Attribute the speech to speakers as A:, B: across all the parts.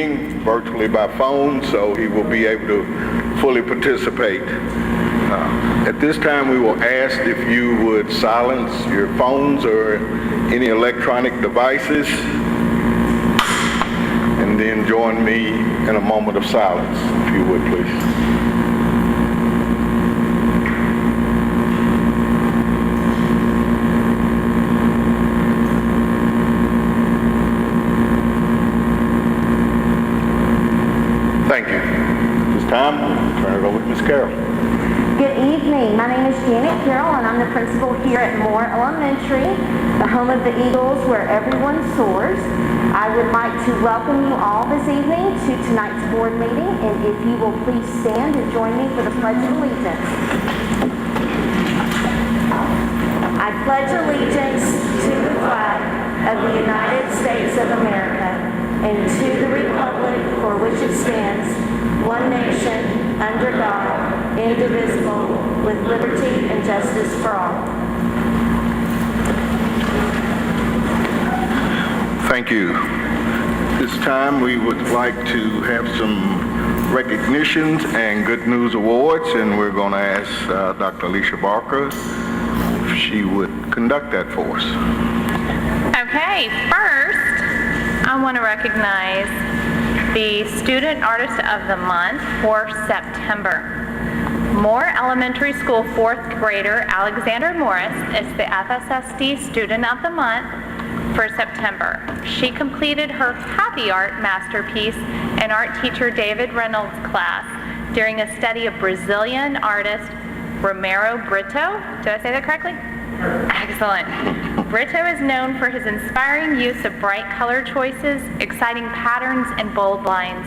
A: meeting virtually by phone, so he will be able to fully participate. At this time, we will ask if you would silence your phones or any electronic devices, and then join me in a moment of silence, if you would, please. Thank you. At this time, we'll turn it over to Ms. Carroll.
B: Good evening. My name is Janet Carroll, and I'm the principal here at Moore Elementary, the home of the Eagles where everyone soars. I would like to welcome you all this evening to tonight's board meeting, and if you will please stand and join me for the Pledge of Allegiance. I pledge allegiance to the flag of the United States of America and to the republic for which it stands, one nation, under God, indivisible, with liberty and justice for all.
A: Thank you. This time we would like to have some recognitions and good news awards, and we're going to ask Dr. Alicia Barker if she would conduct that for us.
C: Okay, first I want to recognize the Student Artist of the Month for September. Moore Elementary School 4th grader Alexander Morris is the FSSD Student of the Month for September. She completed her Happy Art masterpiece in art teacher David Reynolds' class during a study of Brazilian artist Romero Brito. Did I say that correctly? Excellent. Brito is known for his inspiring use of bright color choices, exciting patterns, and bold lines.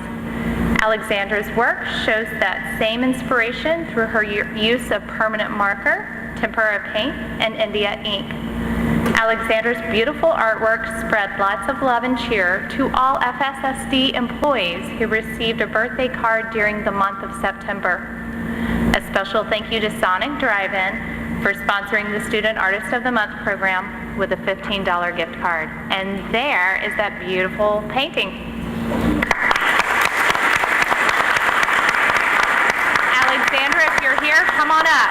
C: Alexandra's work shows that same inspiration through her use of permanent marker, tempera paint, and India ink. Alexandra's beautiful artwork spread lots of love and cheer to all FSSD employees who received a birthday card during the month of September. A special thank you to Sonic Drive-In for sponsoring the Student Artist of the Month program with a $15 gift card. And there is that beautiful painting. Alexandra, if you're here, come on up.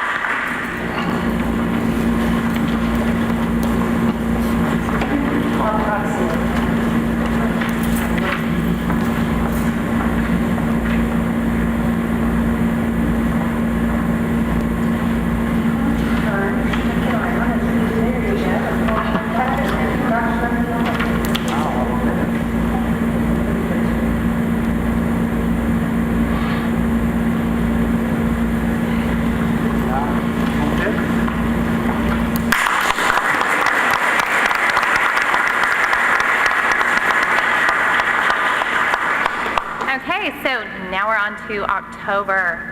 C: To October.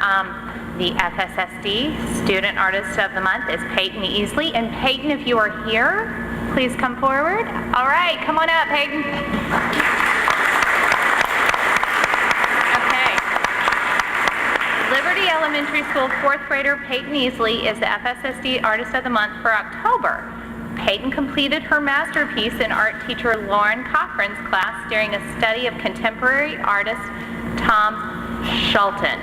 C: The FSSD Student Artist of the Month is Peyton Easley. And Peyton, if you are here, please come forward. All right, come on up, Peyton. Okay. Liberty Elementary School 4th grader Peyton Easley is the FSSD Artist of the Month for October. Peyton completed her masterpiece in art teacher Lauren Cochran's class during a study of contemporary artist Tom Schulten.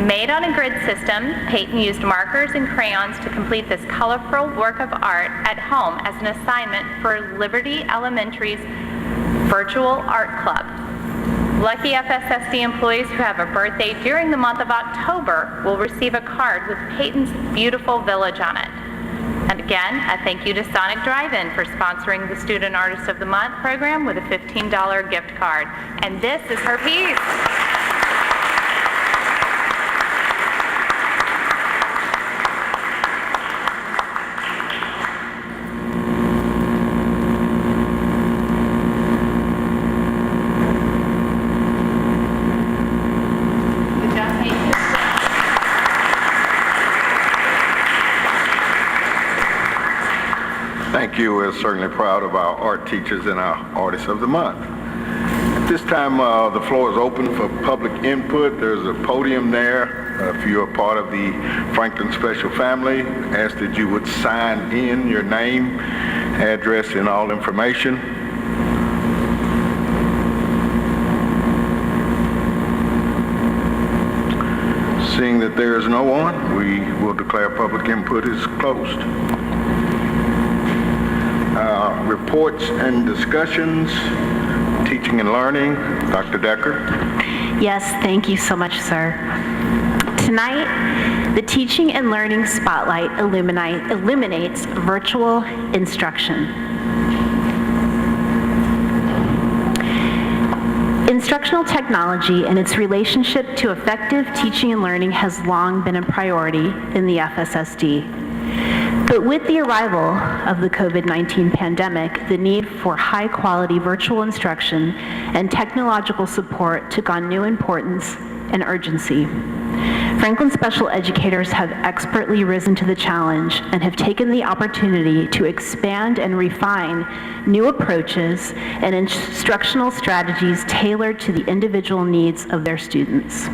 C: Made on a grid system, Peyton used markers and crayons to complete this colorful work of art at home as an assignment for Liberty Elementary's Virtual Art Club. Lucky FSSD employees who have a birthday during the month of October will receive a card with Peyton's beautiful village on it. And again, a thank you to Sonic Drive-In for sponsoring the Student Artist of the Month program with a $15 gift card. And this is her piece.
A: Thank you. We're certainly proud of our art teachers and our Artists of the Month. At this time, the floor is open for public input. There's a podium there. If you're a part of the Franklin Special Family, ask that you would sign in your name, address, and all information. that there is no one, we will declare public input is closed. Reports and discussions, teaching and learning, Dr. Decker.
D: Yes, thank you so much, sir. Tonight, the Teaching and Learning Spotlight illuminates virtual instruction. Instructional technology and its relationship to effective teaching and learning has long been a priority in the FSSD. But with the arrival of the COVID-19 pandemic, the need for high-quality virtual instruction and technological support took on new importance and urgency. Franklin special educators have expertly risen to the challenge and have taken the opportunity to expand and refine new approaches and instructional strategies tailored to the individual needs of their students.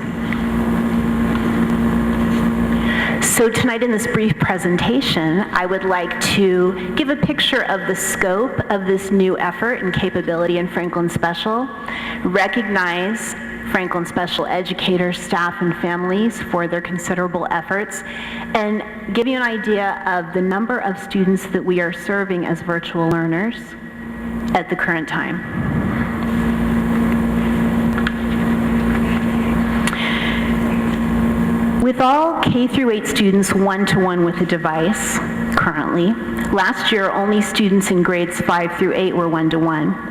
D: So tonight in this brief presentation, I would like to give a picture of the scope of this new effort and capability in Franklin Special, recognize Franklin Special educators, staff, and families for their considerable efforts, and give you an idea of the number of students that we are serving as virtual learners at the current time. With all K-8 students one-to-one with a device currently, last year only students in grades 5 through 8 were one-to-one.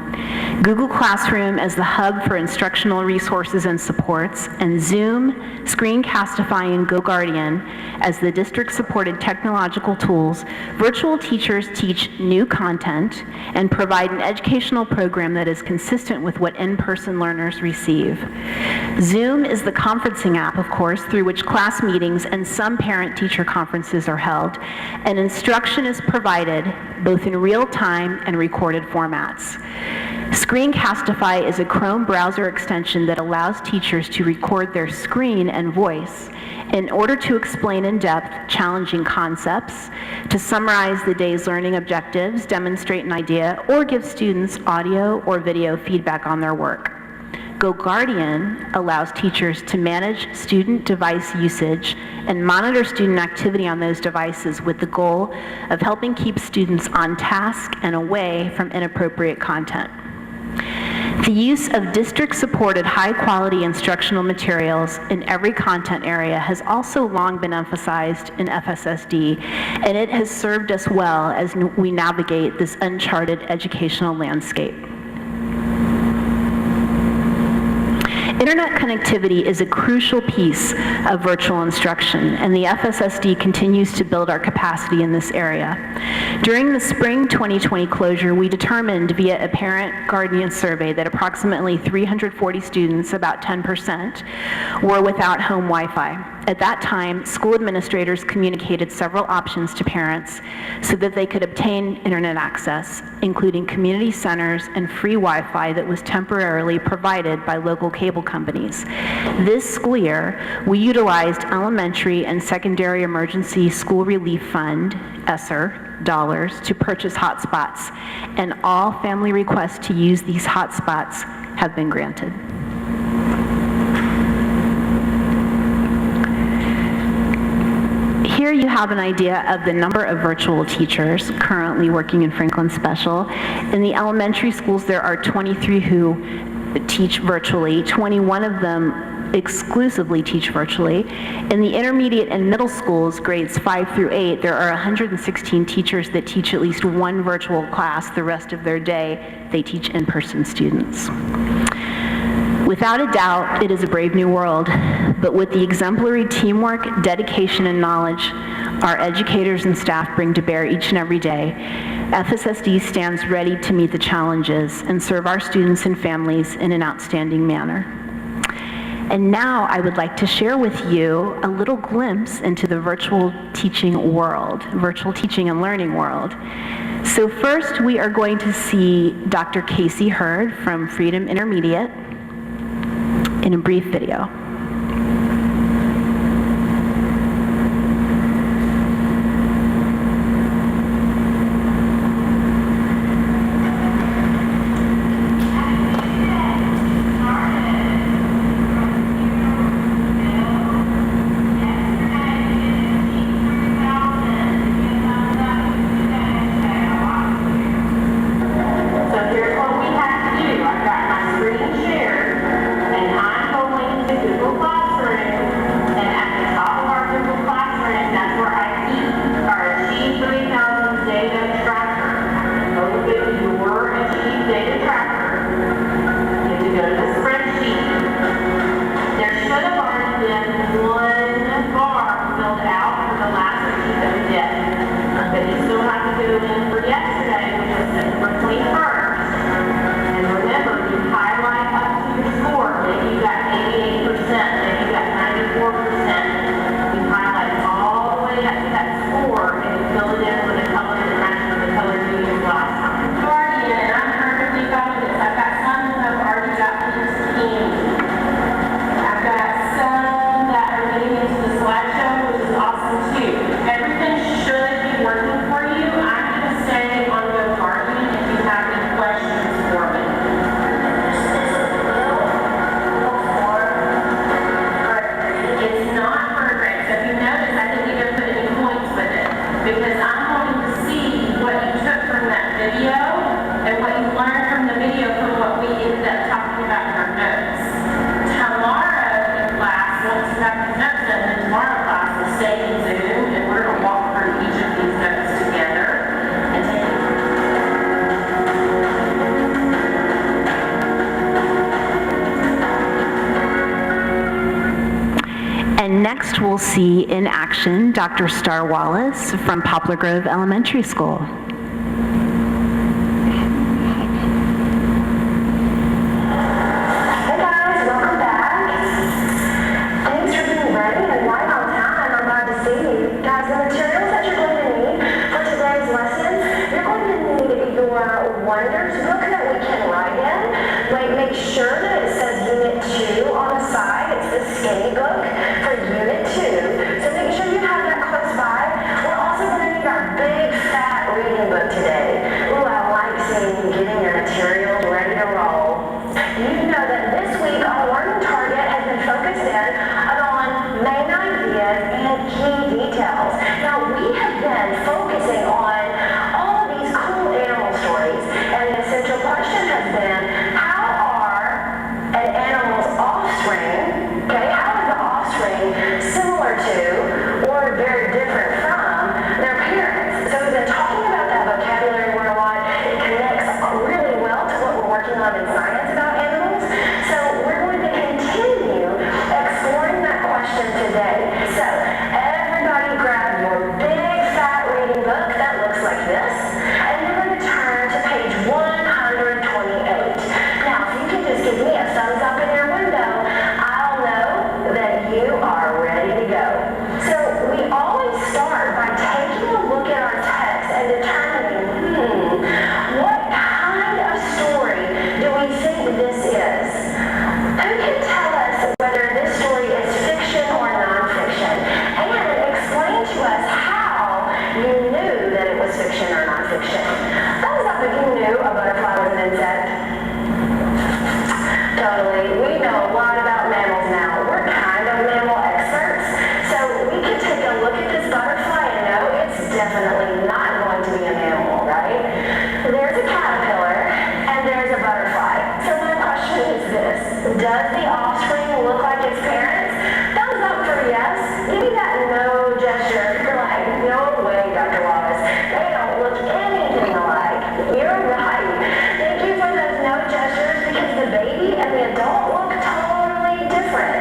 D: Google Classroom as the hub for instructional resources and supports, and Zoom, Screencastify, and GoGuardian as the district-supported technological tools, virtual teachers teach new content and provide an educational program that is consistent with what in-person learners receive. Zoom is the conferencing app, of course, through which class meetings and some parent-teacher conferences are held, and instruction is provided both in real time and recorded formats. Screencastify is a Chrome browser extension that allows teachers to record their screen and voice in order to explain in depth challenging concepts, to summarize the day's learning objectives, demonstrate an idea, or give students audio or video feedback on their work. GoGuardian allows teachers to manage student device usage and monitor student activity on those devices with the goal of helping keep students on task and away from inappropriate content. The use of district-supported high-quality instructional materials in every content area has also long been emphasized in FSSD, and it has served us well as we navigate this uncharted educational landscape. Internet connectivity is a crucial piece of virtual instruction, and the FSSD continues to build our capacity in this area. During the spring 2020 closure, we determined via a parent-guardian survey that approximately 340 students, about 10%, were without home Wi-Fi. At that time, school administrators communicated several options to parents so that they could obtain internet access, including community centers and free Wi-Fi that was temporarily provided by local cable companies. This school year, we utilized Elementary and Secondary Emergency School Relief Fund, ESSER, dollars to purchase hotspots, and all family requests to use these hotspots have been granted. Here you have an idea of the number of virtual teachers currently working in Franklin Special. In the elementary schools, there are 23 who teach virtually. 21 of them exclusively teach virtually. In the intermediate and middle schools, grades 5 through 8, there are 116 teachers that teach at least one virtual class. The rest of their day, they teach in-person students. Without a doubt, it is a brave new world, but with the exemplary teamwork, dedication, and knowledge our educators and staff bring to bear each and every day, FSSD stands ready to meet the challenges and serve our students and families in an outstanding manner. And now I would like to share with you a little glimpse into the virtual teaching world, virtual teaching and learning world. So first, we are going to see Dr. Casey Hurd from Freedom Intermediate in a brief video.
C: if you got 88%, if you got 94%, you highlight all the way up to that score and you fill it in with the color that matches the color you used last time. Guardian, and I'm perfectly fine with this. I've got some who have already gotten into teams. I've got some that are getting into the slideshow, which is awesome too. Everything should be working for you. I'm going to stay on the Guardian if you have any questions for me. It's not for a grade. So if you notice, I didn't even put any points with it because I'm wanting to see what you took from that video and what you learned from the video from what we ended up talking about in our notes. Tomorrow in class, once you have the notes done, then tomorrow class will stay in Zoom and we're going to walk through each of these notes together and take it.
D: And next we'll see in action Dr. Star Wallace from Poplar Grove Elementary School.
B: Hey guys, welcome back. Thanks for being ready and right on time. I'm glad to see you. Guys, the materials that you're going to need for today's lesson, you're going to need your Wonders book that we can write in. Make sure that it says Unit 2 on the side. It's the skinny book for Unit 2. So make sure you have that close by. We're also going to need our big fat reading book today. Ooh, I like seeing you getting your materials ready to roll. You know that this week our learning target has been focused in on main ideas and key details. Now we have been focusing on all of these cool animal stories, and the essential question has been, how are an animal's offspring, okay, how is the offspring similar to or very different from their parents? So we've been talking about that vocabulary word a lot. It connects really well to what we're working on in science about animals. So we're going to continue exploring that question today. So everybody grab your big fat reading book that looks like this, and you're going to turn to page 128. Now, if you can just give me a thumbs up in your window, I'll know that you are ready to go. So we always start by taking a look at our text and determining, what kind of story do we think this is? Who can tell us whether this story is fiction or nonfiction? And explain to us how you knew that it was fiction or nonfiction. Thumbs up if you knew a butterfly was an insect. Totally. We know a lot about mammals now. We're kind of mammal experts. So we can take a look at this butterfly and know it's definitely not going to be a mammal, right? There's a caterpillar and there's a butterfly. So my question is this: does the offspring look like its parents? Thumbs up for yes. Give me that no gesture. You're like, no way, Dr. Wallace. They don't look anything alike. You're right. Thank you for those no gestures because the baby and the adult look totally different.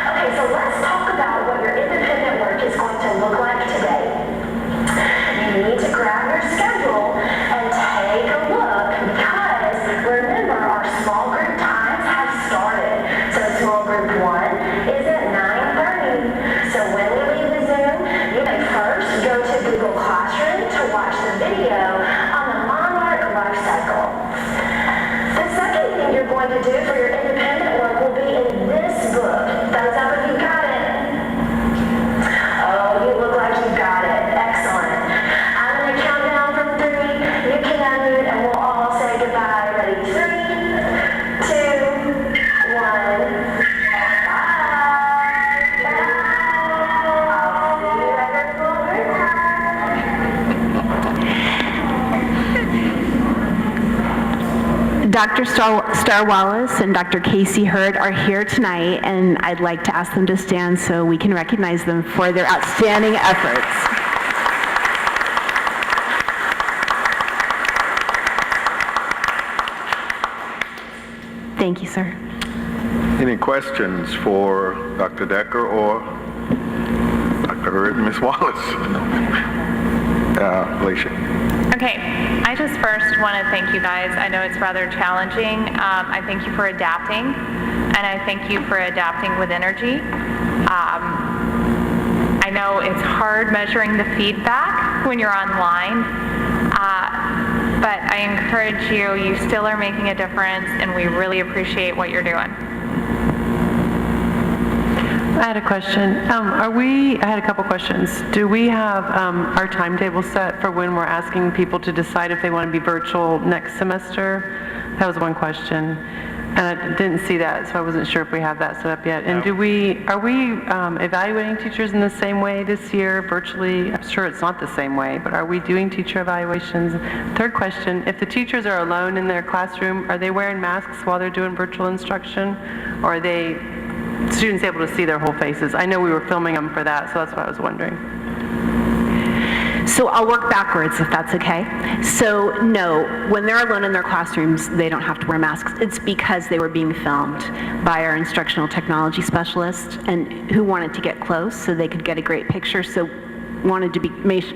B: Okay, so let's talk about what your independent work is going to look like today. You need to grab your schedule and take a look because remember our small group times have started. So small group 1 is at 9:30. So when we leave the Zoom, you may first go to Google Classroom to watch the video on the monarch life cycle. The second thing you're going to do for your independent work will be in this book. Thumbs up if you got it. Oh, you look like you got it. Excellent. I'm going to count down from 3. You can unmute and we'll all say goodbye. Ready? 3, 2, 1. Bye. I'll see you at your school group time.
D: Dr. Star Wallace and Dr. Casey Hurd are here tonight, and I'd like to ask them to stand so we can recognize them for their outstanding efforts. Thank you, sir.
A: Any questions for Dr. Decker or Dr. Hurd and Ms. Wallace? Alicia.
C: Okay, I just first want to thank you guys. I know it's rather challenging. I thank you for adapting, and I thank you for adapting with energy. I know it's hard measuring the feedback when you're online, but I encourage you, you still are making a difference, and we really appreciate what you're doing.
E: I had a question. I had a couple questions. Do we have our timetable set for when we're asking people to decide if they want to be virtual next semester? That was one question. And I didn't see that, so I wasn't sure if we have that set up yet. And are we evaluating teachers in the same way this year, virtually? I'm sure it's not the same way, but are we doing teacher evaluations? Third question, if the teachers are alone in their classroom, are they wearing masks while they're doing virtual instruction? Or are they students able to see their whole faces? I know we were filming them for that, so that's what I was wondering.
D: So I'll work backwards if that's okay. So no, when they're alone in their classrooms, they don't have to wear masks. It's because they were being filmed by our instructional technology specialist and who wanted to get close so they could get a great picture. So wanted to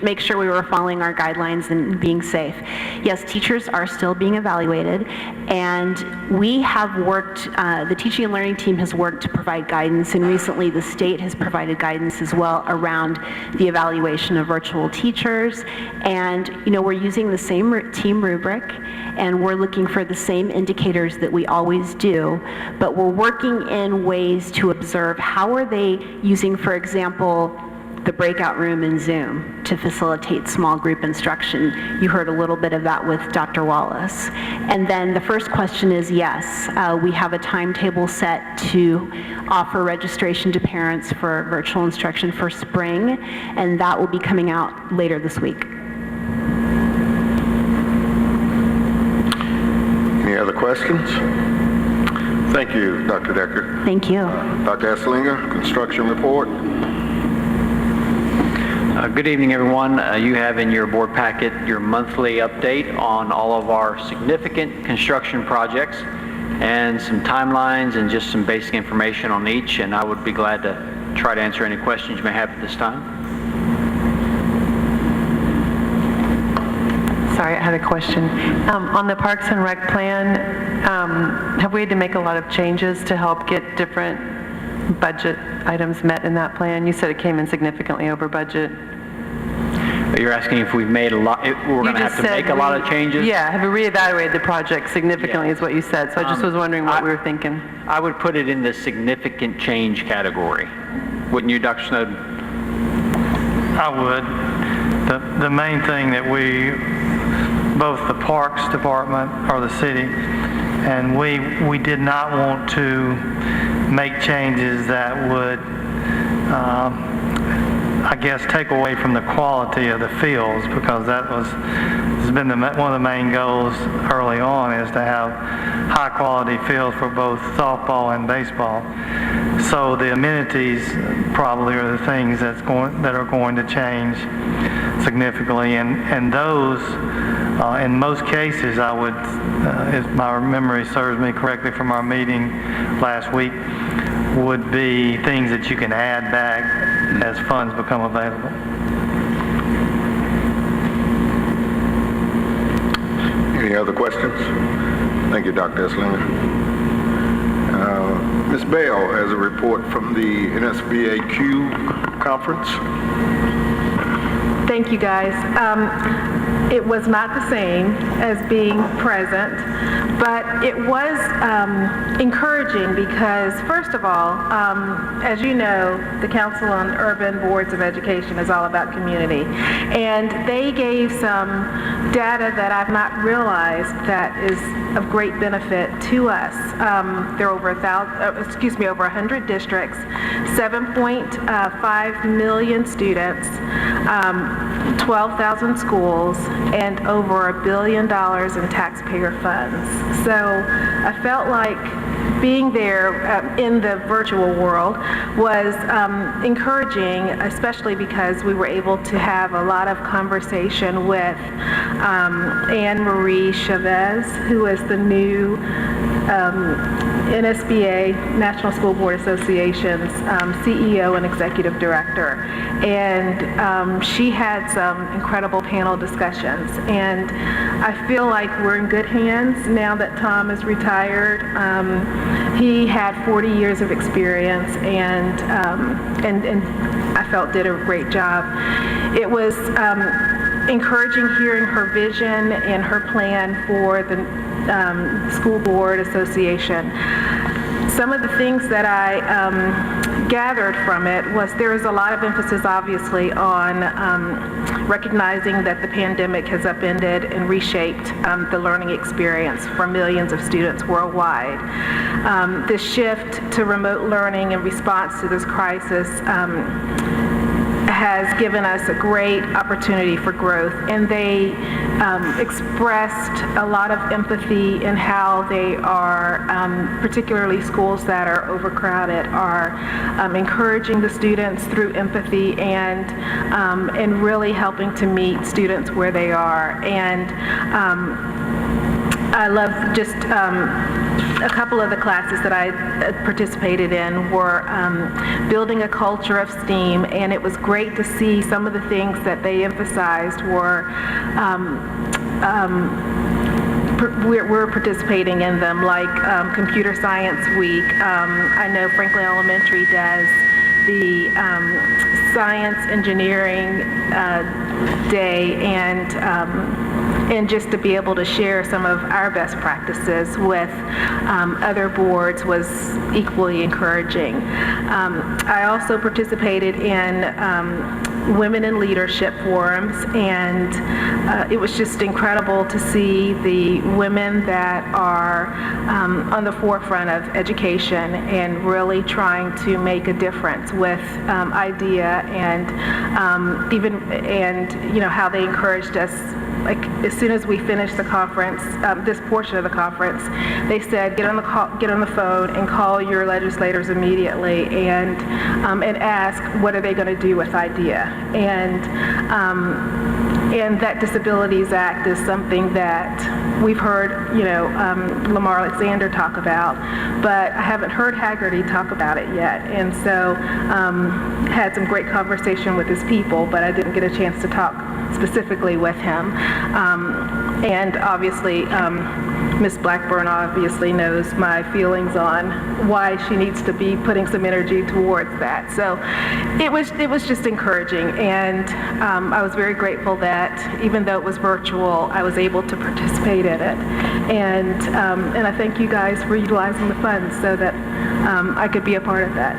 D: make sure we were following our guidelines and being safe. Yes, teachers are still being evaluated, and we have worked, the teaching and learning team has worked to provide guidance, and recently the state has provided guidance as well around the evaluation of virtual teachers. And we're using the same team rubric, and we're looking for the same indicators that we always do, but we're working in ways to observe how are they using, for example, the breakout room in Zoom to facilitate small group instruction. You heard a little bit of that with Dr. Wallace. And then the first question is yes, we have a timetable set to offer registration to parents for virtual instruction for spring, and that will be coming out later this week.
A: Any other questions? Thank you, Dr. Decker.
D: Thank you.
A: Dr. Esslinger, construction report.
F: Good evening, everyone. You have in your board packet your monthly update on all of our significant construction projects and some timelines and just some basic information on each, and I would be glad to try to answer any questions you may have at this time.
E: Sorry, I had a question. On the Parks and Rec plan, have we had to make a lot of changes to help get different budget items met in that plan? You said it came in significantly over budget.
F: You're asking if we've made a lot, we're going to have to make a lot of changes?
E: Yeah, have we reevaluated the project significantly is what you said, so I just was wondering what we were thinking.
F: I would put it in the significant change category. Wouldn't you, Dr. Snowden?
G: I would. The main thing that both the Parks Department or the city, and we did not want to make changes that would I guess take away from the quality of the fields, because has been one of the main goals early on, is to have high quality fields for both softball and baseball. So the amenities probably are the things that are going to change significantly, and those in most cases, I would, if my memory serves me correctly from our meeting last week, would be things that you can add back as funds become available.
A: Any other questions? Thank you, Dr. Esslinger. Ms. Bell has a report from the NSBAQ conference.
H: Thank you, guys. It was not the same as being present, but it was encouraging because, first of all, as you know, the Council on Urban Boards of Education is all about community, and they gave some data that I've not realized that is of great benefit to us. There are over 100 districts, 7.5 million students, 12,000 schools, and over $1 billion in taxpayer funds. So I felt like being there in the virtual world was encouraging, especially because we were able to have a lot of conversation with Anne Marie Chavez, who is the new NSBA, National School Board Association's CEO and Executive Director. And she had some incredible panel discussions. And I feel like we're in good hands now that Tom is retired. He had 40 years of experience and I felt did a great job. It was encouraging hearing her vision and her plan for the School Board Association. Some of the things that I gathered from it was there is a lot of emphasis, obviously, on recognizing that the pandemic has upended and reshaped the learning experience for millions of students worldwide. This shift to remote learning in response to this crisis has given us a great opportunity for growth, and they expressed a lot of empathy in how they are, particularly schools that are overcrowded, are encouraging the students through empathy and really helping to meet students where they are. And I love just a couple of the classes that I participated in were building a culture of STEAM, and it was great to see some of the things that they emphasized were we're participating in them, like Computer Science Week. I know Franklin Elementary does the Science Engineering Day, and just to be able to share some of our best practices with other boards was equally encouraging. I also participated in Women in Leadership forums, and it was just incredible to see the women that are on the forefront of education and really trying to make a difference with IDEA and how they encouraged us. Like as soon as we finished the conference, this portion of the conference, they said get on the phone and call your legislators immediately and ask what are they going to do with IDEA, and that Disabilities Act is something that we've heard Lamar Alexander talk about, but I haven't heard Haggerty talk about it yet, and so had some great conversation with his people, but I didn't get a chance to talk specifically with him. And obviously, Ms. Blackburn obviously knows my feelings on why she needs to be putting some energy towards that. So it was just encouraging, and I was very grateful that even though it was virtual, I was able to participate in it. And I thank you guys for utilizing the funds so that I could be a part of that.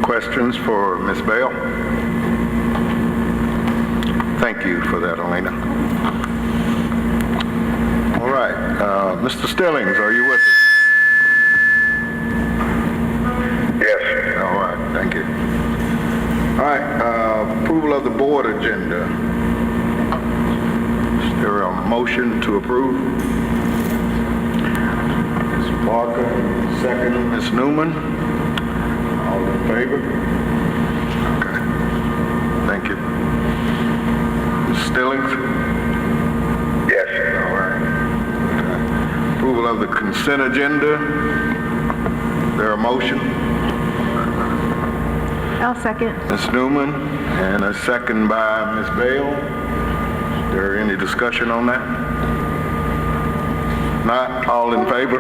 A: Questions for Ms. Bell? Thank you for that, Elena. All right, Mr. Stillings, are you with us? Yes. All right, thank you. All right, approval of the board agenda. Is there a motion to approve? Ms. Parker, second, Ms. Newman. All in favor? Okay. Thank you. Ms. Stillings? Yes. All right. Okay. Approval of the consent agenda. Is there a motion?
H: I'll second.
A: Ms. Newman, and a second by Ms. Bale. Is there any discussion on that? Not? All in favor?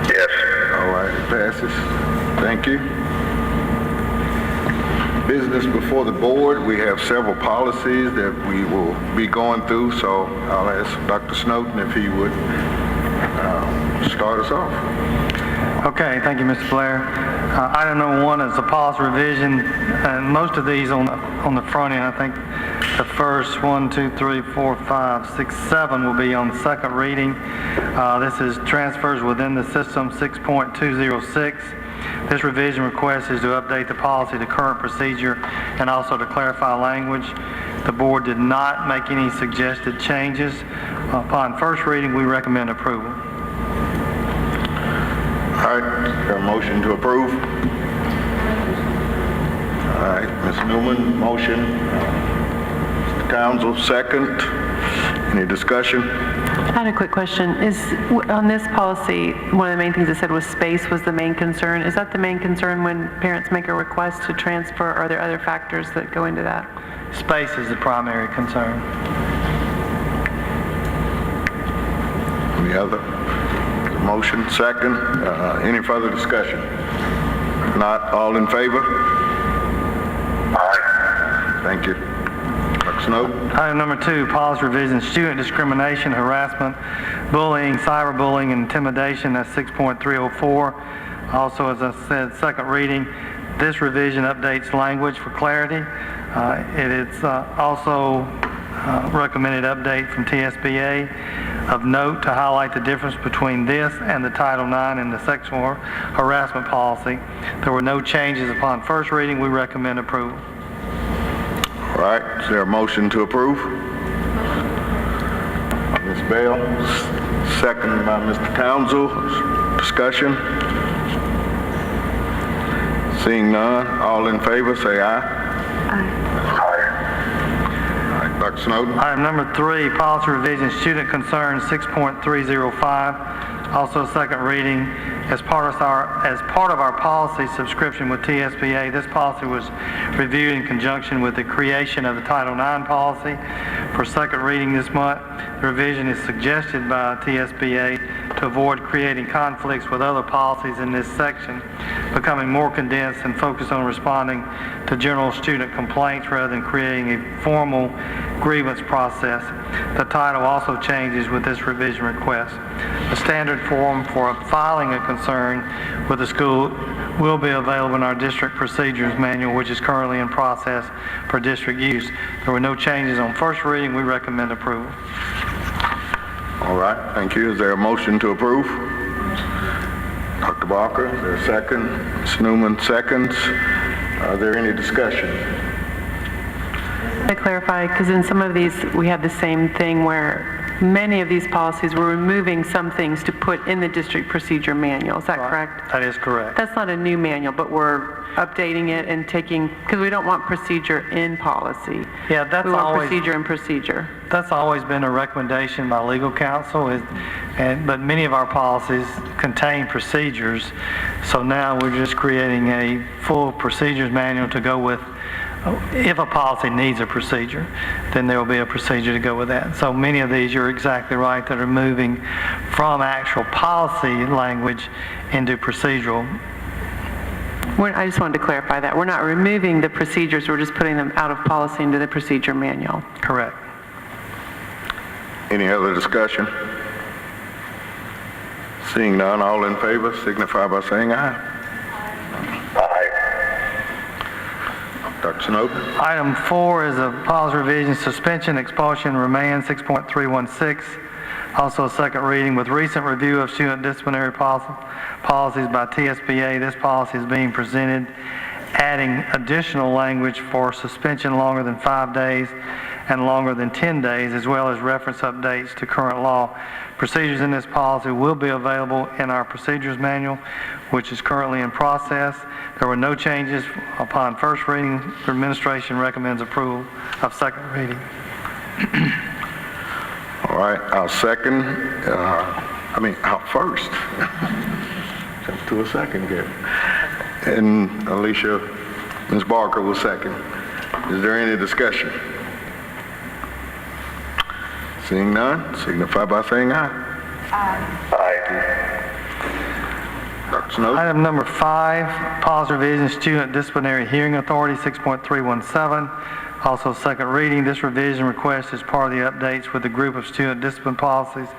A: Yes. All right, it passes. Thank you. Business before the board. We have several policies that we will be going through, so I'll ask Dr. Snowden if he would start us off.
G: Okay, thank you, Mr. Blair. Item number 1 is a policy revision, and most of these on the front end. I think the first 1, 2, 3, 4, 5, 6, 7 will be on the second reading. This is transfers within the system 6.206. This revision request is to update the policy to current procedure and also to clarify language. The board did not make any suggested changes. Upon first reading, we recommend approval.
A: All right, is there a motion to approve? All right, Ms. Newman, motion. Mr. Townsend, second. Any discussion?
E: I had a quick question. On this policy, one of the main things it said was space was the main concern. Is that the main concern when parents make a request to transfer? Or are there other factors that go into that?
G: Space is the primary concern.
A: Any other? Motion, second. Any further discussion? Not all in favor? Aye. Thank you. Dr. Snow?
G: Item number 2, policy revision, student discrimination, harassment, bullying, cyberbullying, and intimidation. That's 6.304. Also, as I said, second reading. This revision updates language for clarity. It is also recommended update from TSBA of note to highlight the difference between this and the Title IX and the sexual harassment policy. There were no changes upon first reading. We recommend approval.
A: All right, is there a motion to approve? Ms. Bell, second by Mr. Townsend. Discussion? Seeing none, all in favor, say aye. Aye. All right, Dr. Snowden?
G: Item number 3, policy revision, student concerns, 6.305. Also second reading. As part of our policy subscription with TSBA, this policy was reviewed in conjunction with the creation of the Title IX policy for second reading this month. The revision is suggested by TSBA to avoid creating conflicts with other policies in this section, becoming more condensed and focused on responding to general student complaints rather than creating a formal grievance process. The title also changes with this revision request. A standard form for filing a concern with the school will be available in our district procedures manual, which is currently in process for district use. There were no changes on first reading. We recommend approval.
A: All right, thank you. Is there a motion to approve? Dr. Barker, is there a second? Ms. Newman, seconds. Are there any discussion?
E: To clarify, because in some of these, we had the same thing where many of these policies were removing some things to put in the district procedure manual. Is that correct?
G: That is correct.
E: That's not a new manual, but we're updating it and taking, because we don't want procedure in policy.
G: Yeah, that's
E: We want
G: always
E: procedure in procedure.
G: That's always been a recommendation by legal counsel, but many of our policies contain procedures. So now we're just creating a full procedures manual to go with. If a policy needs a procedure, then there will be a procedure to go with that. So many of these, you're exactly right, that are moving from actual policy language into procedural.
E: I just wanted to clarify that. We're not removing the procedures, we're just putting them out of policy into the procedure manual.
G: Correct.
A: Any other discussion? Seeing none, all in favor, signify by saying aye. Aye. Dr. Snowden?
G: Item 4 is a policy revision, suspension, expulsion, remand, 6.316. Also second reading. With recent review of student disciplinary policies by TSBA, this policy is being presented, adding additional language for suspension longer than 5 days and longer than 10 days, as well as reference updates to current law. Procedures in this policy will be available in our procedures manual, which is currently in process. There were no changes upon first reading. The administration recommends approval of second reading.
A: All right, I'll second. I'll first. Jump to a second here. And Alicia, Ms. Barker will second. Is there any discussion? Seeing none, signify by saying aye. Aye. Aye. Dr. Snow?
G: Item number 5, policy revision, student disciplinary hearing authority, 6.317. Also second reading. This revision request is part of the updates with the group of student discipline policies,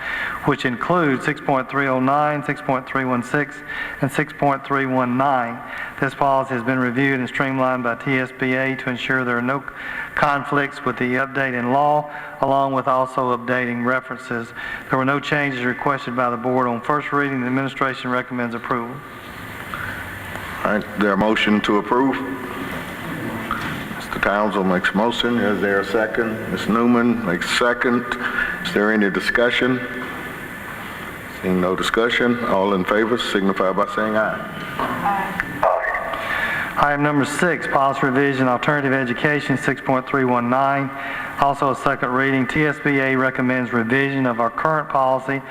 G: which include 6.309, 6.316, and 6.319. This policy has been reviewed and streamlined by TSBA to ensure there are no conflicts with the update in law, along with also updating references. There were no changes requested by the board on first reading. The administration recommends approval.
A: All right, is there a motion to approve? Mr. Townsend makes a motion. Is there a second? Ms. Newman makes a second. Is there any discussion? Seeing no discussion, all in favor signify by saying aye. Aye.
G: Item number 6, policy revision, alternative education, 6.319. Also a second reading. TSBA recommends revision of our current policy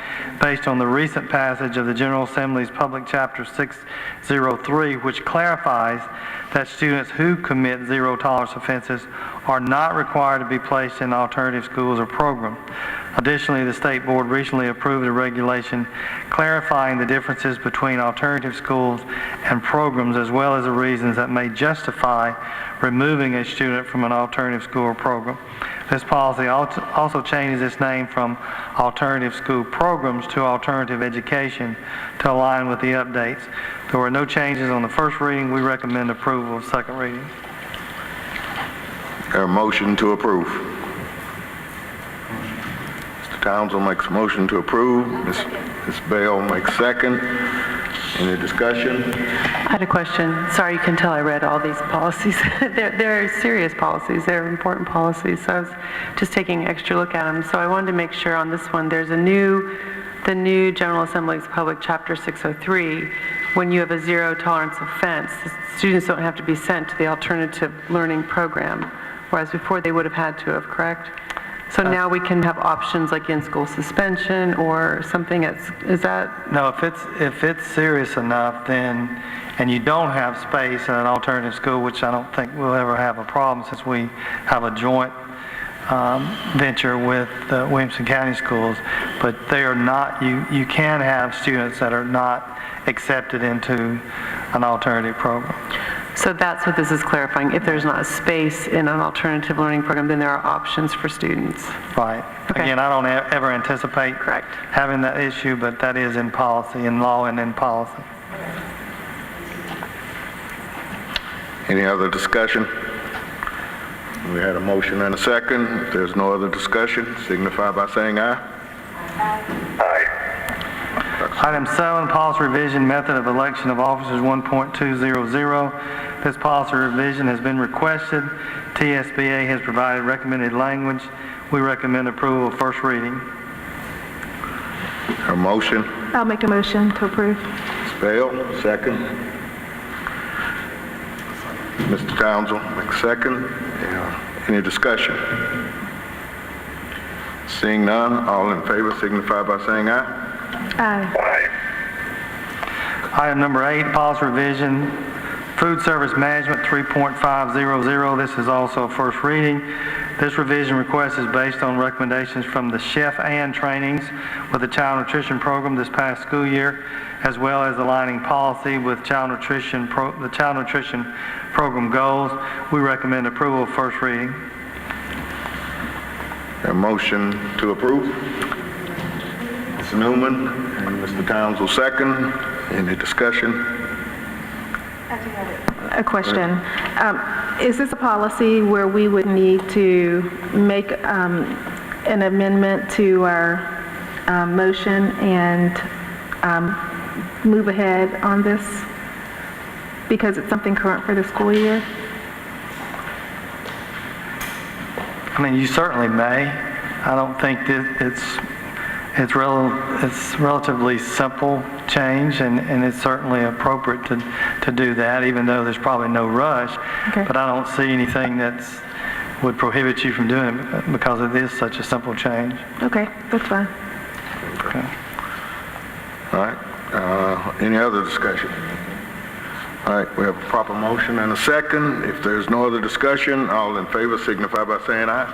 G: based on the recent passage of the General Assembly's Public Chapter 603, which clarifies that students who commit zero-tolerance offenses are not required to be placed in alternative schools or programs. Additionally, the State Board recently approved a regulation clarifying the differences between alternative schools and programs, as well as the reasons that may justify removing a student from an alternative school or program. This policy also changes its name from alternative school programs to alternative education to align with the updates. There were no changes on the first reading. We recommend approval of second reading.
A: A motion to approve. Mr. Townsend makes a motion to approve. Ms. Bell makes second. Any discussion?
E: I had a question. Sorry, you can tell I read all these policies. They're serious policies. They're important policies. So I was just taking an extra look at them. So I wanted to make sure on this one, there's the new General Assembly's Public Chapter 603. When you have a zero-tolerance offense, the students don't have to be sent to the alternative learning program, whereas before they would have had to have, correct? So now we can have options like in-school suspension or something. Is that?
G: No, if it's serious enough, then, and you don't have space in an alternative school, which I don't think we'll ever have a problem since we have a joint venture with Williamson County Schools, but they are not, you can have students that are not accepted into an alternative program.
E: So that's what this is clarifying. If there's not a space in an alternative learning program, then there are options for students.
G: Right.
E: Okay.
G: Again, I don't ever anticipate
E: Correct.
G: having that issue, but that is in policy, in law and in policy.
A: Any other discussion? We had a motion and a second. If there's no other discussion, signify by saying aye.
G: Item 7, policy revision, method of election of officers 1.200. This policy revision has been requested. TSBA has provided recommended language. We recommend approval of first reading.
A: A motion.
H: I'll make a motion to approve.
A: Ms. Bell, second. Mr. Townsend, makes second. Any discussion? Seeing none, all in favor signify by saying aye.
H: Aye.
G: Item number 8, policy revision, food service management 3.500. This is also first reading. This revision request is based on recommendations from the chef and trainings with the child nutrition program this past school year, as well as aligning policy with the child nutrition program goals. We recommend approval of first reading.
A: A motion to approve. Ms. Newman and Mr. Townsend second. Any discussion?
H: A question. Is this a policy where we would need to make an amendment to our motion and move ahead on this because it's something current for the school year?
G: I mean, you certainly may. I don't think that it's relatively simple change, and it's certainly appropriate to do that, even though there's probably no rush.
H: Okay.
G: But I don't see anything that would prohibit you from doing it because it is such a simple change.
H: Okay, that's fine.
G: Okay.
A: All right. Any other discussion? All right, we have a proper motion and a second. If there's no other discussion, all in favor signify by saying aye.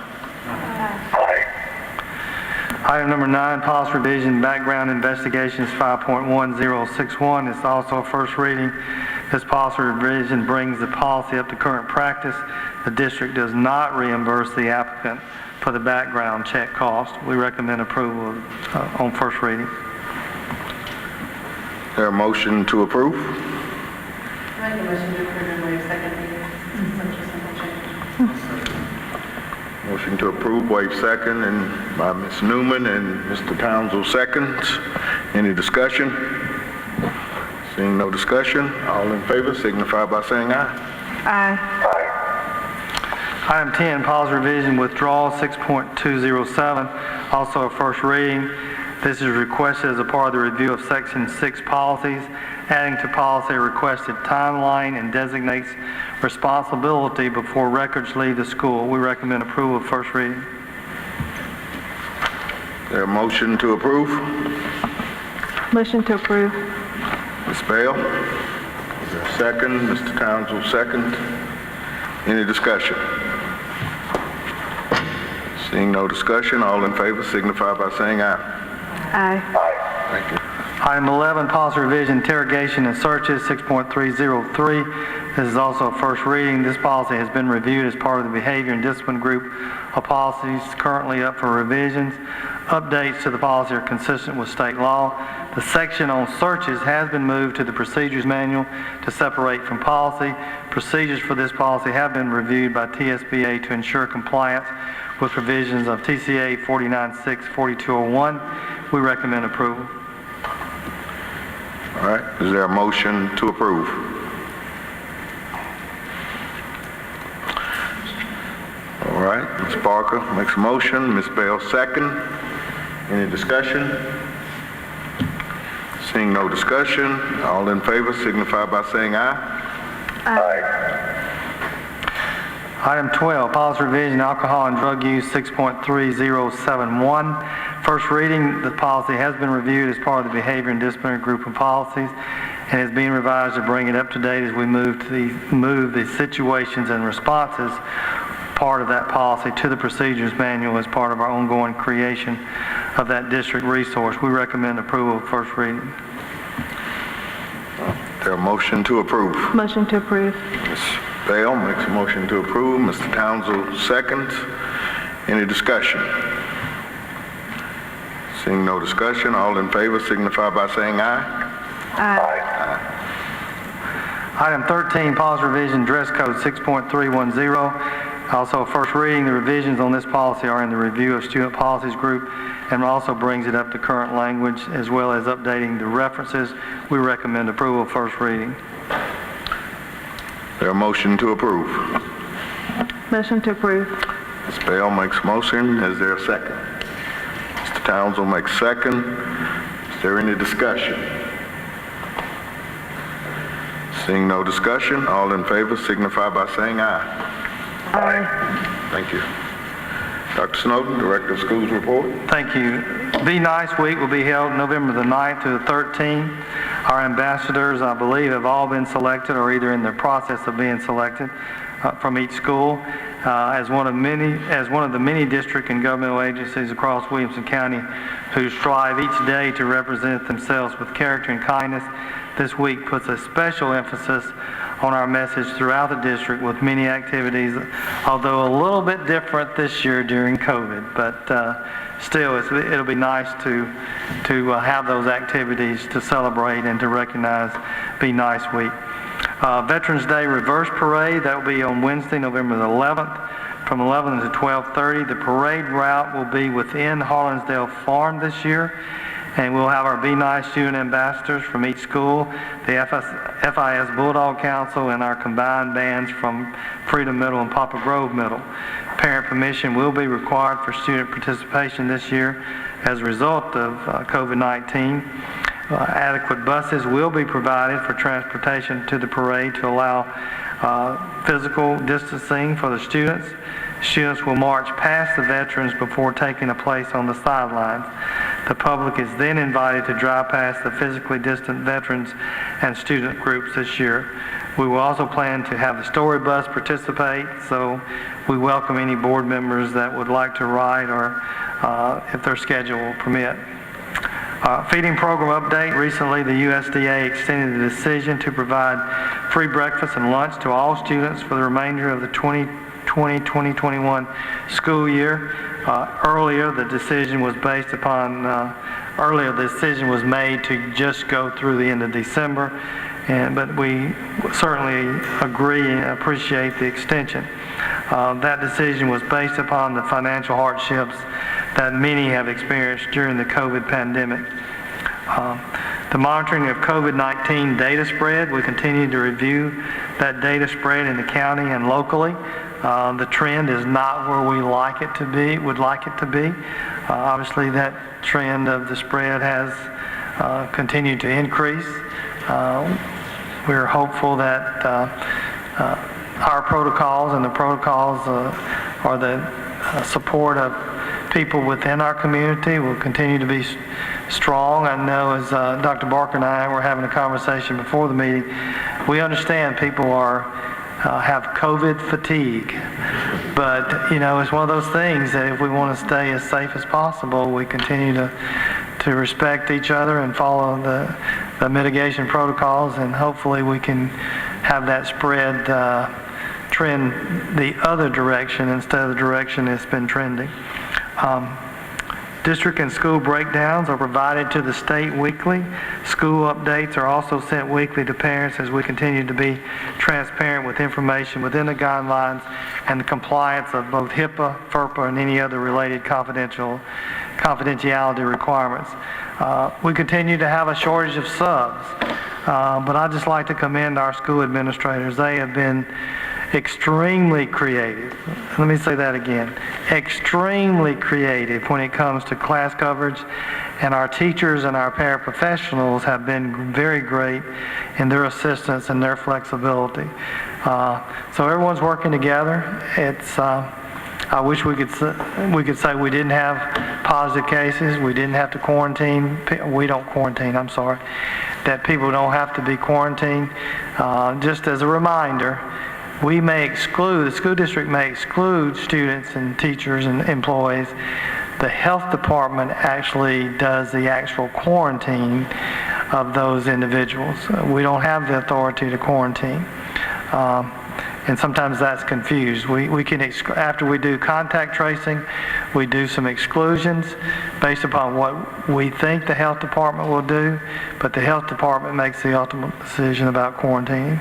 G: Item number 9, policy revision, background investigations 5.1061. It's also a first reading. This policy revision brings the policy up to current practice. The district does not reimburse the applicant for the background check cost. We recommend approval on first reading.
A: There a motion to approve?
I: Make a motion to approve and waive second reading. Such a simple change.
A: Motion to approve, waive second, and by Ms. Newman and Mr. Townsend seconds. Any discussion? Seeing no discussion, all in favor signify by saying aye.
H: Aye.
G: Item 10, policy revision withdrawal 6.207, also a first reading. This is requested as a part of the review of Section 6 policies, adding to policy a requested timeline and designates responsibility before records leave the school. We recommend approval of first reading.
A: Is there a motion to approve?
H: Motion to approve.
A: Ms. Bell? Is there a second? Mr. Townsend, second. Any discussion? Seeing no discussion, all in favor signify by saying aye.
H: Aye.
A: Thank you.
G: Item 11, policy revision, interrogation and searches, 6.303. This is also a first reading. This policy has been reviewed as part of the behavior and discipline group of policies currently up for revisions. Updates to the policy are consistent with state law. The section on searches has been moved to the procedures manual to separate from policy. Procedures for this policy have been reviewed by TSBA to ensure compliance with provisions of TCA 49.6-4201. We recommend approval.
A: All right, is there a motion to approve? All right, Ms. Barker makes a motion, Ms. Bell second. Any discussion? Seeing no discussion, all in favor signify by saying aye.
G: Item 12, policy revision, alcohol and drug use, 6.3071. First reading, the policy has been reviewed as part of the behavior and disciplinary group of policies and is being revised to bring it up to date as we move the situations and responses part of that policy to the procedures manual as part of our ongoing creation of that district resource. We recommend approval of first reading.
A: Is there a motion to approve?
H: Motion to approve.
A: Ms. Bell makes a motion to approve. Mr. Townsend seconds. Any discussion? Seeing no discussion, all in favor signify by saying aye.
H: Aye.
G: Item 13, policy revision, dress code 6.310. Also, first reading, the revisions on this policy are in the review of student policies group and also brings it up to current language as well as updating the references. We recommend approval of first reading.
A: Is there a motion to approve?
H: Motion to approve.
A: Ms. Bell makes a motion. Is there a second? Mr. Townsend makes second. Is there any discussion? Seeing no discussion, all in favor signify by saying aye.
H: Aye.
A: Thank you. Dr. Snowden, Director of Schools report.
G: Thank you. Be Nice Week will be held November the 9th to the 13th. Our ambassadors, I believe, have all been selected or either in the process of being selected from each school. As one of the many district and governmental agencies across Williamson County who strive each day to represent themselves with character and kindness, this week puts a special emphasis on our message throughout the district with many activities, although a little bit different this year during COVID, but still it'll be nice to have those activities to celebrate and to recognize Be Nice Week. Veterans Day Reverse Parade, that will be on Wednesday, November the 11th from 11 to 12:30. The parade route will be within Harlansdale Farm this year, and we'll have our Be Nice student ambassadors from each school, the FIS Bulldog Council, and our combined bands from Freedom Middle and Poplar Grove Middle. Parent permission will be required for student participation this year as a result of COVID-19. Adequate buses will be provided for transportation to the parade to allow physical distancing for the students. Students will march past the veterans before taking a place on the sidelines. The public is then invited to drive past the physically distant veterans and student groups this year. We will also plan to have the story bus participate, so we welcome any board members that would like to ride or if their schedule will permit. Feeding program update. Recently, the USDA extended the decision to provide free breakfast and lunch to all students for the remainder of the 2020-2021 school year. Earlier, the decision was made to just go through the end of December, but we certainly agree and appreciate the extension. That decision was based upon the financial hardships that many have experienced during the COVID pandemic. The monitoring of COVID-19 data spread, we continue to review that data spread in the county and locally. The trend is not where we would like it to be. Obviously, that trend of the spread has continued to increase. We're hopeful that our protocols and the protocols or the support of people within our community will continue to be strong. I know as Dr. Barker and I were having a conversation before the meeting, we understand people have COVID fatigue, but it's one of those things that if we want to stay as safe as possible, we continue to respect each other and follow the mitigation protocols, and hopefully we can have that spread trend the other direction instead of the direction it's been trending. District and school breakdowns are provided to the state weekly. School updates are also sent weekly to parents as we continue to be transparent with information within the guidelines and the compliance of both HIPAA, FERPA, and any other related confidentiality requirements. We continue to have a shortage of subs, but I'd just like to commend our school administrators. They have been extremely creative. Let me say that again. Extremely creative when it comes to class coverage, and our teachers and our paraprofessionals have been very great in their assistance and their flexibility. So everyone's working together. I wish we could say we didn't have positive cases, we didn't have to quarantine. We don't quarantine, I'm sorry. That people don't have to be quarantined. Just as a reminder, the school district may exclude students and teachers and employees. The health department actually does the actual quarantine of those individuals. We don't have the authority to quarantine. And sometimes that's confused. We can, after we do contact tracing, we do some exclusions based upon what we think the health department will do, but the health department makes the ultimate decision about quarantining.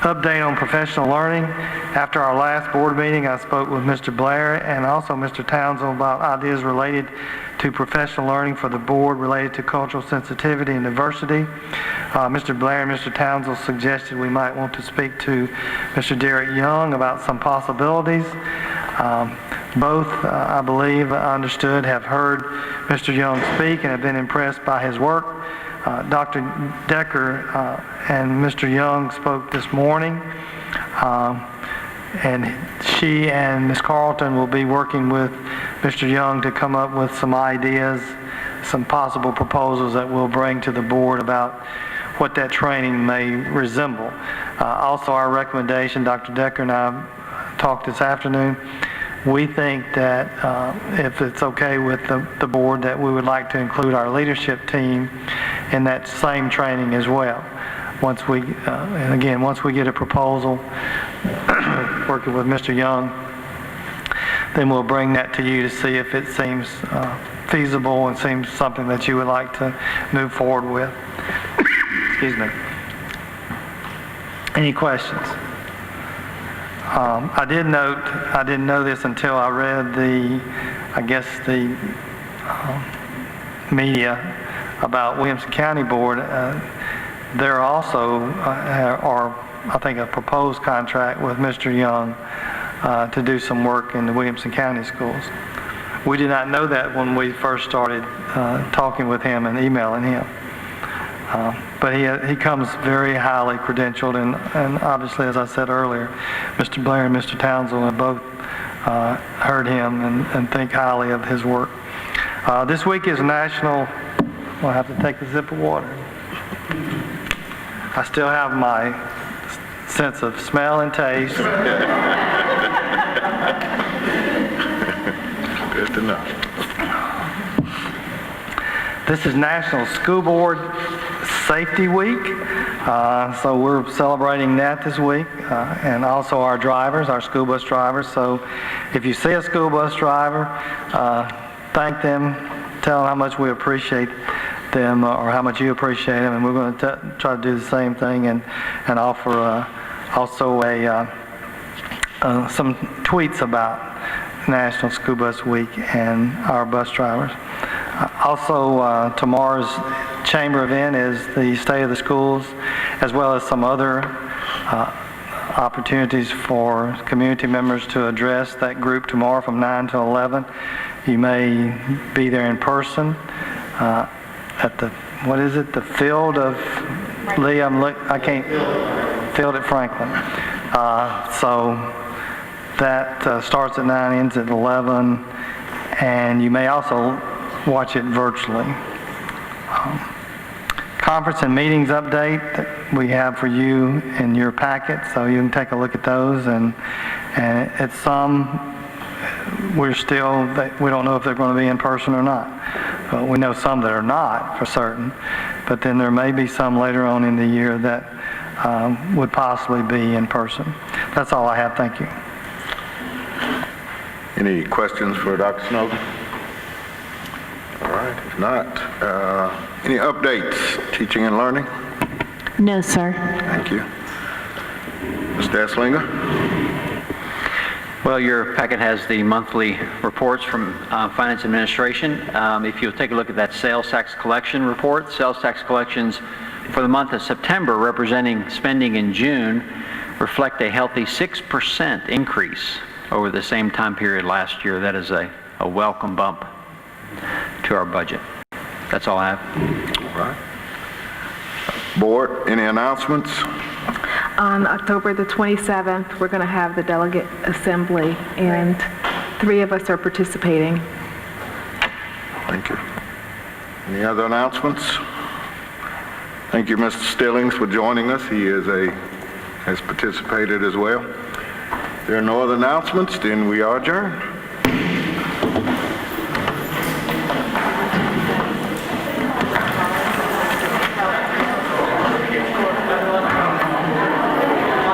G: Update on professional learning. After our last board meeting, I spoke with Mr. Blair and also Mr. Townsend about ideas related to professional learning for the board related to cultural sensitivity and diversity. Mr. Blair and Mr. Townsend suggested we might want to speak to Mr. Derek Young about some possibilities. Both, I believe, understood, have heard Mr. Young speak and have been impressed by his work. Dr. Decker and Mr. Young spoke this morning, and she and Ms. Carlton will be working with Mr. Young to come up with some ideas, some possible proposals that we'll bring to the board about what that training may resemble. Also, our recommendation, Dr. Decker and I talked this afternoon, we think that if it's okay with the board, that we would like to include our leadership team in that same training as well. Once we get a proposal working with Mr. Young, then we'll bring that to you to see if it seems feasible and seems something that you would like to move forward with. Excuse me. Any questions? I didn't know this until I read the media about Williamson County Board. There also are, I think, a proposed contract with Mr. Young to do some work in the Williamson County schools. We did not know that when we first started talking with him and emailing him. But he comes very highly credentialed, and obviously, as I said earlier, Mr. Blair and Mr. Townsend have both heard him and think highly of his work. This week is National... I'll have to take a sip of water. I still have my sense of smell and taste.
A: Good to know.
G: This is National School Board Safety Week, so we're celebrating that this week, and also our drivers, our school bus drivers. So if you see a school bus driver, thank them, tell them how much we appreciate them, or how much you appreciate them, and we're going to try to do the same thing and offer also some tweets about National School Bus Week and our bus drivers. Also, tomorrow's chamber event is the State of the Schools, as well as some other opportunities for community members to address that group tomorrow from 9 to 11. You may be there in person at the, what is it, the field of, Lee, I can't, field at Franklin. So that starts at 9, ends at 11, and you may also watch it virtually. Conference and meetings update that we have for you in your packet, so you can take a look at those. And at some, we don't know if they're going to be in person or not. But we know some that are not for certain. But then there may be some later on in the year that would possibly be in person. That's all I have. Thank you.
A: Any questions for Dr. Snowden? All right, if not, any updates, teaching and learning?
D: No, sir.
A: Thank you. Mr. Esslinger?
F: Well, your packet has the monthly reports from Finance Administration. If you'll take a look at that sales tax collection report, sales tax collections for the month of September, representing spending in June, reflect a healthy 6% increase over the same time period last year. That is a welcome bump to our budget. That's all I have.
A: All right. Board, any announcements?
H: On October the 27th, we're going to have the delegate assembly, and 3 of us are participating.
A: Thank you. Any other announcements? Thank you, Mr. Stillings, for joining us. He has participated as well. If there are no other announcements, then we are adjourned.